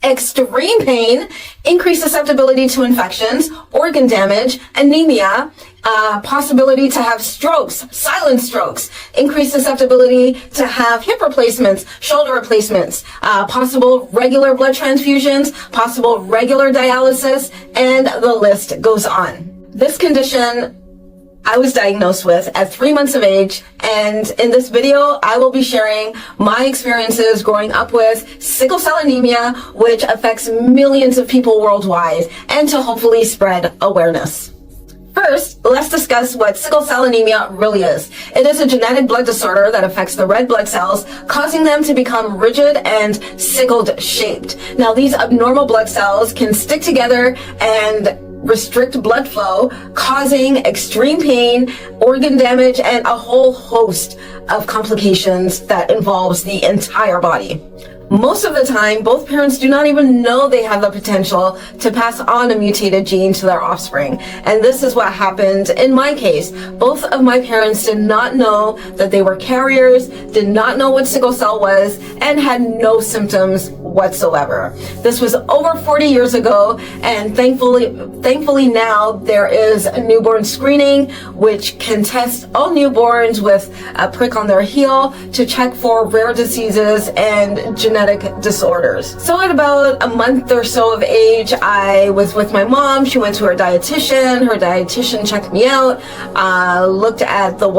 extreme pain, increased susceptibility to infections, organ damage, anemia, possibility to have strokes, silent strokes, increased susceptibility to have hip replacements, shoulder replacements, possible regular blood transfusions, possible regular dialysis, and the list goes on. This condition I was diagnosed with at 3 months of age, and in this video, I will be sharing my experiences growing up with sickle cell anemia, which affects millions of people worldwide, and to hopefully spread awareness. First, let's discuss what sickle cell anemia really is. It is a genetic blood disorder that affects the red blood cells, causing them to become rigid and sickled shaped. Now, these abnormal blood cells can stick together and restrict blood flow, causing extreme pain, organ damage, and a whole host of complications that involves the entire body. Most of the time, both parents do not even know they have the potential to pass on a mutated gene to their offspring. And this is what happened in my case. Both of my parents did not know that they were carriers, did not know what sickle cell was, and had no symptoms whatsoever. This was over 40 years ago, and thankfully now there is a newborn screening which can test all newborns with a prick on their heel to check for rare diseases and genetic disorders. So at about a month or so of age, I was with my mom. She went to her dietitian. Her dietitian checked me out, looked at the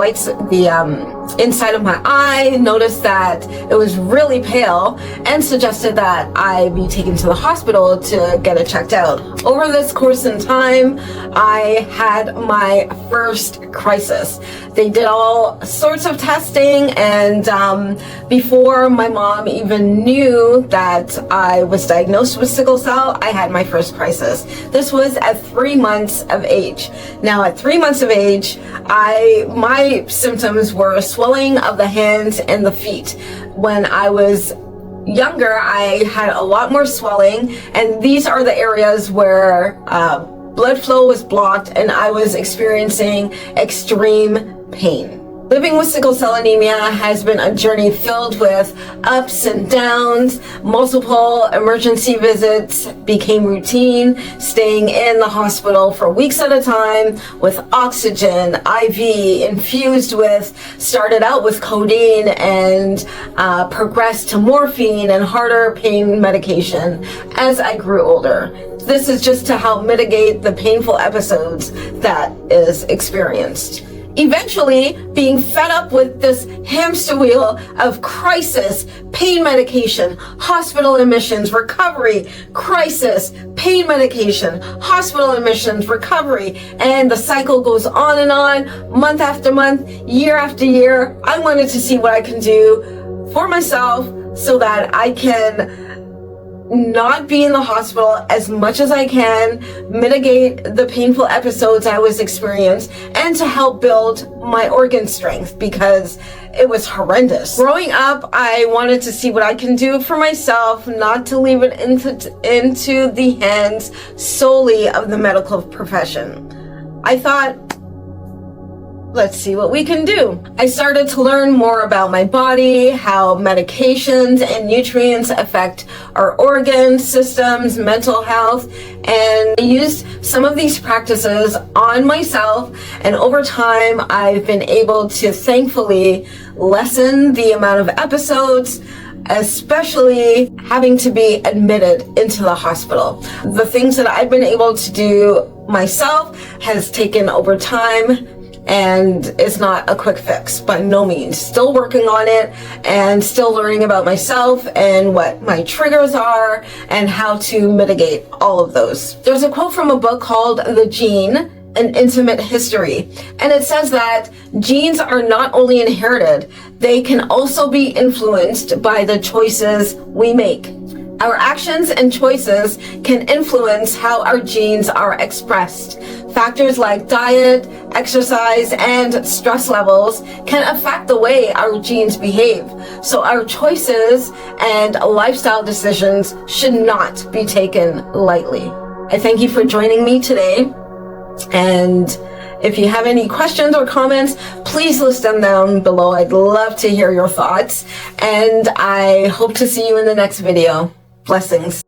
inside of my eye, noticed that it was really pale, and suggested that I be taken to the hospital to get it checked out. Over this course in time, I had my first crisis. They did all sorts of testing, and before my mom even knew that I was diagnosed with sickle cell, I had my first crisis. This was at 3 months of age. Now, at 3 months of age, my symptoms were swelling of the hands and the feet. When I was younger, I had a lot more swelling, and these are the areas where blood flow was blocked and I was experiencing extreme pain. Living with sickle cell anemia has been a journey filled with ups and downs. Multiple emergency visits became routine, staying in the hospital for weeks at a time with oxygen, IV, started out with codeine and progressed to morphine and harder pain medication as I grew older. This is just to help mitigate the painful episodes that is experienced. Eventually, being fed up with this hamster wheel of crisis, pain medication, hospital admissions, recovery, crisis, pain medication, hospital admissions, recovery, and the cycle goes on and on, month after month, year after year. I wanted to see what I can do for myself so that I can not be in the hospital as much as I can, mitigate the painful episodes I was experiencing, and to help build my organ strength because it was horrendous. Growing up, I wanted to see what I can do for myself, not to leave it into the hands solely of the medical profession. I thought, let's see what we can do. I started to learn more about my body, how medications and nutrients affect our organs, systems, mental health, and I used some of these practices on myself, and over time I've been able to thankfully lessen the amount of episodes, especially having to be admitted into the hospital. The things that I've been able to do myself has taken over time, and it's not a quick fix, by no means. Still working on it and still learning about myself and what my triggers are and how to mitigate all of those. There's a quote from a book called The Gene, An Intimate History, and it says that genes are not only inherited, they can also be influenced by the choices we make. Our actions and choices can influence how our genes are expressed. Factors like diet, exercise, and stress levels can affect the way our genes behave. So our choices and lifestyle decisions should not be taken lightly. I thank you for joining me today. And if you have any questions or comments, please list them down below. I'd love to hear your thoughts. And I hope to see you in the next video. Blessings.